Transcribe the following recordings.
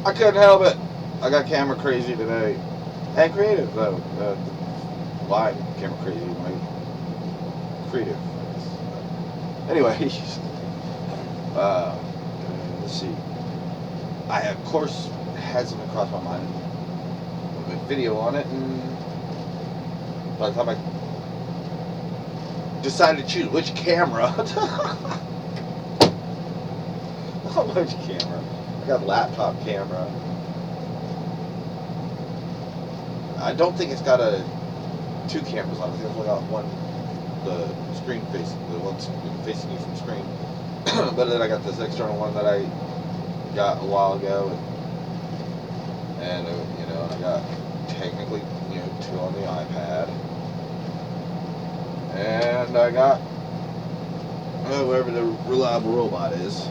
I couldn't help it. I got camera crazy today. And creative, though. Why camera crazy? My creative. Anyway, uh, let's see. I, of course, had something cross my mind. A video on it, and by the time I decided to choose which camera, which camera? I got a laptop camera. I don't think it's got two cameras on it. I think it's only got one, the screen facing, the one facing you from screen. But then I got this external one that I got a while ago, and you know, and I got technically, you know, two on the iPad, and I got whatever the reliable robot is,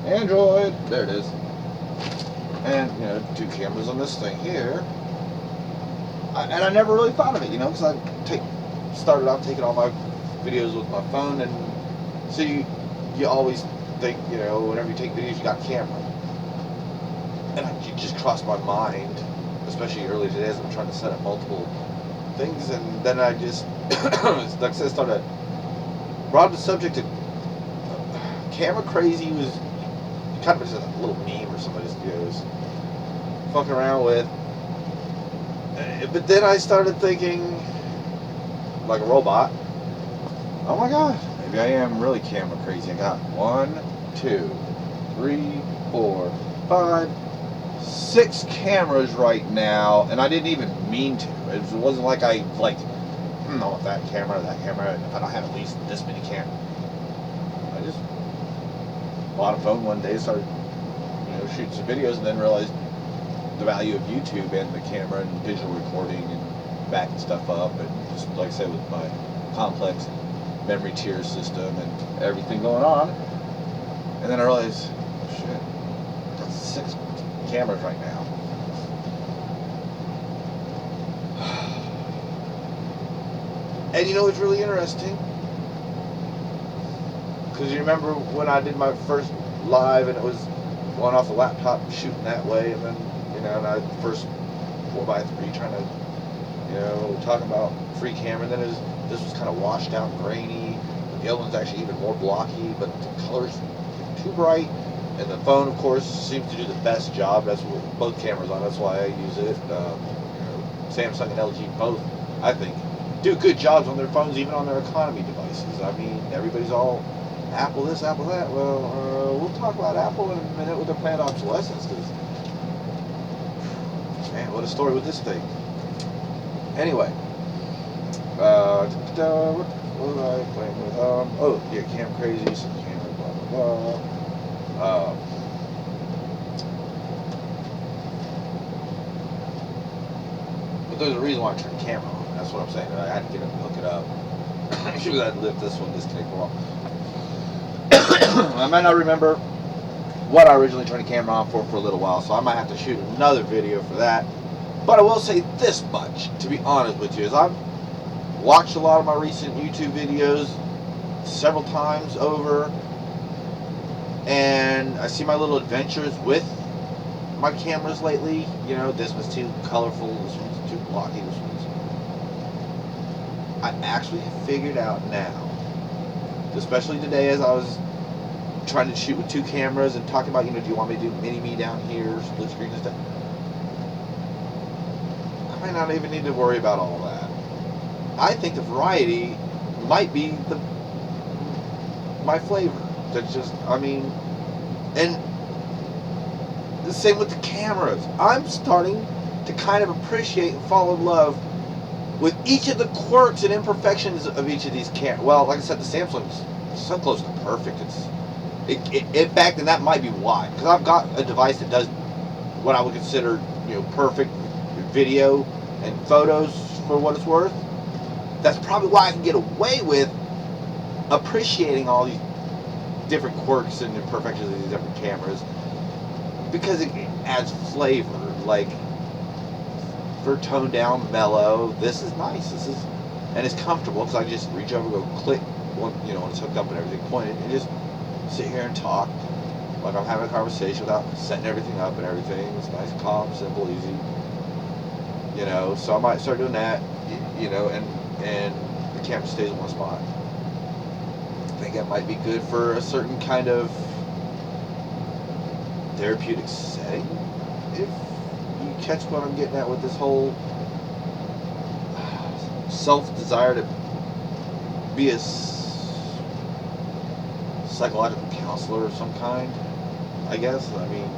Android. There it is, and you know, two cameras on this thing here. And I never really thought of it, you know, because I started off taking all my videos with my phone, and so you always think, you know, whenever you take videos, you got a camera. And it just crossed my mind, especially early today as I'm trying to set up multiple things, and then I just, like I said, brought the subject of camera crazy. Was kind of just a little meme or somebody just, you know, was fucking around with. But then I started thinking, like a robot, oh my god, maybe I am really camera crazy. I got 1, 2, 3, 4, 5, 6 cameras right now, and I didn't even mean to. It wasn't like I I want that camera, and if I don't have at least this many cameras. I just bought a phone one day, started, you know, shooting some videos, and then realized the value of YouTube and the camera and digital recording and backing stuff up, and just like I said, with my complex memory tier system and everything going on. And then I realized, shit, that's 6 cameras right now. And you know what's really interesting? Because you remember when I did my first live and it was going off the laptop shooting that way, and then, you know, and I first 4x3 trying to, you know, talking about free camera, and then this was kind of washed out and grainy. The other one's actually even more blocky, but the color's too bright. And the phone, of course, seems to do the best job. That's what both cameras on. That's why I use it. You know, Samsung and LG both, I think, do good jobs on their phones, even on their economy devices. I mean, everybody's all Apple this, Apple that. Well, we'll talk about Apple in a minute with their planned obsolescence, because, man, what a story with this thing. Anyway, what was I playing with? Oh, yeah, Cam Crazy, some camera, blah, blah, blah. But there's a reason why I turned the camera on. That's what I'm saying. I had to get it and hook it up. Usually I'd lift this one, disconnect the wall. I might not remember what I originally turned the camera on for a little while, so I might have to shoot another video for that. But I will say this much, to be honest with you, is I've watched a lot of my recent YouTube videos several times over, and I see my little adventures with my cameras lately. You know, this one's too colorful, this one's too blocky, this one's... I actually have figured out now, especially today as I was trying to shoot with 2 cameras and talking about, you know, do you want me to do mini-me down here, split screen and stuff? I might not even need to worry about all that. I think the variety might be my flavor. That's just, I mean, and the same with the cameras. I'm starting to kind of appreciate and fall in love with each of the quirks and imperfections of each of these cameras. Well, like I said, the Samsung's so close to perfect. In fact, and that might be why, because I've got a device that does what I would consider, you know, perfect video and photos for what it's worth. That's probably why I can get away with appreciating all these different quirks and imperfections of these different cameras, because it adds flavor. Like, for toned down, mellow, this is nice. This is, and it's comfortable because I just reach over, go click, you know, when it's hooked up and everything, point it, and just sit here and talk. Like I'm having a conversation without setting everything up and everything. It's nice, calm, simple, easy. You know, so I might start doing that. You know, and the camera stays in one spot. I think it might be good for a certain kind of therapeutic setting. If you catch what I'm getting at with this whole self-desire to be a psychological counselor of some kind, I guess. I mean,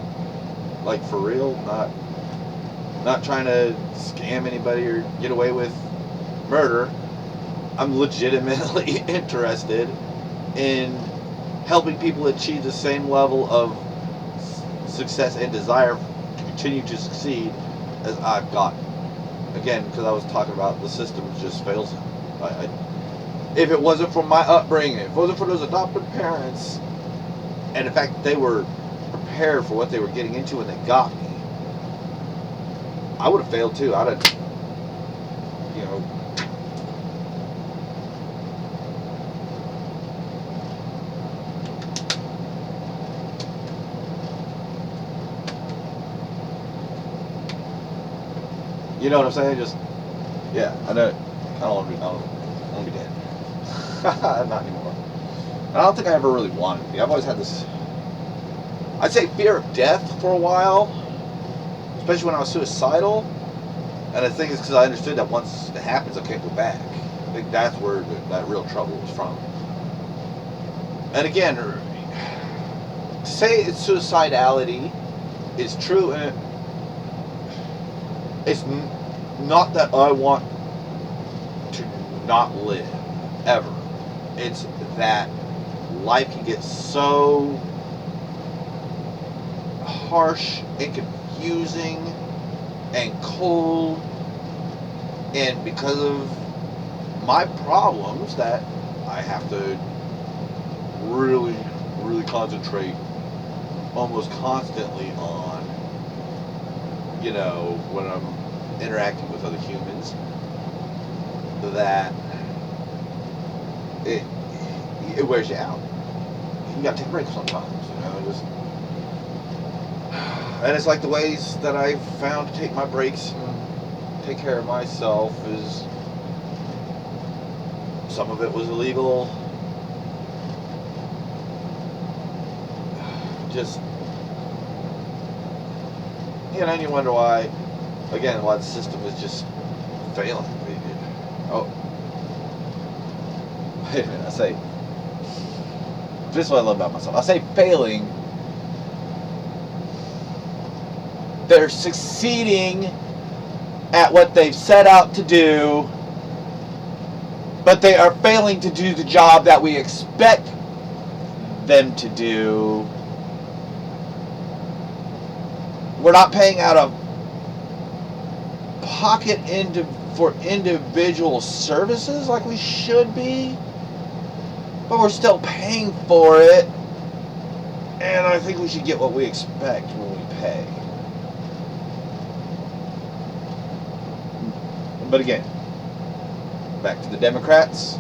like for real, not trying to scam anybody or get away with murder. I'm legitimately interested in helping people achieve the same level of success and desire to continue to succeed as I've gotten. Again, because I was talking about the system just fails him. If it wasn't for my upbringing, if it wasn't for those adopted parents, and the fact that they were prepared for what they were getting into when they got me, I would have failed too. I'd have, you know, you know what I'm saying? Just, yeah, I know. I don't want to be dead. Not anymore. I don't think I ever really wanted to be. I've always had this, I'd say, fear of death for a while, especially when I was suicidal. And I think it's because I understood that once it happens, I can't go back. I think that's where that real trouble was from. And again, to say it's suicidality is true, and it's not that I want to not live, ever. It's that life can get so harsh and confusing and cold, and because of my problems, that I have to really, really concentrate almost constantly on, you know, when I'm interacting with other humans, that it wears you out. You gotta take breaks sometimes, you know, just. And it's like the ways that I've found to take my breaks and take care of myself is, some of it was illegal. Just, you know, and you wonder why, again, why the system is just failing. Oh, wait a minute, I say, this is what I love about myself. I say failing. They're succeeding at what they've set out to do, but they are failing to do the job that we expect them to do. We're not paying out of pocket for individual services like we should be, but we're still paying for it, and I think we should get what we expect when we pay. But again, back to the Democrats,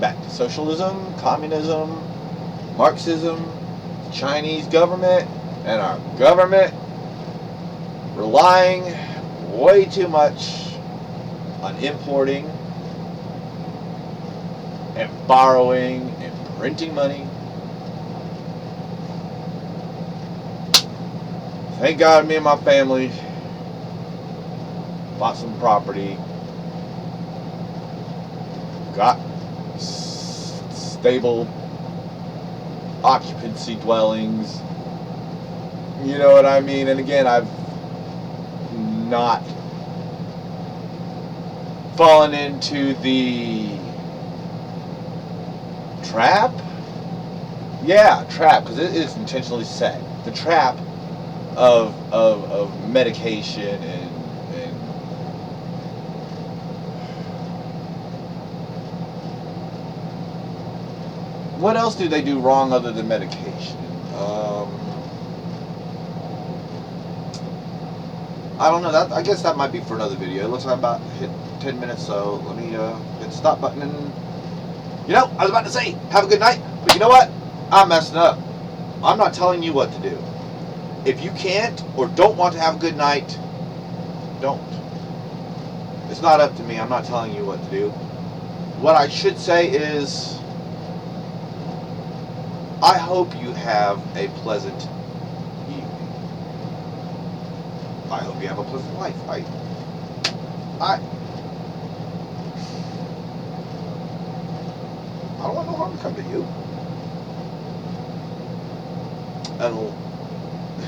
back to socialism, communism, Marxism, Chinese government, and our government relying way too much on importing and borrowing and printing money. Thank God me and my family bought some property, got stable occupancy dwellings, you know what I mean? And again, I've not fallen into the trap. Yeah, trap, because it is intentionally set. The trap of medication and what else do they do wrong other than medication? I don't know. That, I guess that might be for another video. It looks like I'm about to hit 10 minutes, so let me hit the stop button. And, you know, I was about to say, have a good night, but you know what? I'm messing up. I'm not telling you what to do. If you can't or don't want to have a good night, don't. It's not up to me. I'm not telling you what to do. What I should say is, I hope you have a pleasant evening. I hope you have a pleasant life. I don't want no harm to come to you.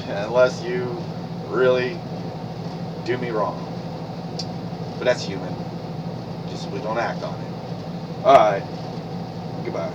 Unless you really do me wrong. But that's human. Just we don't act on it. Alright. Goodbye.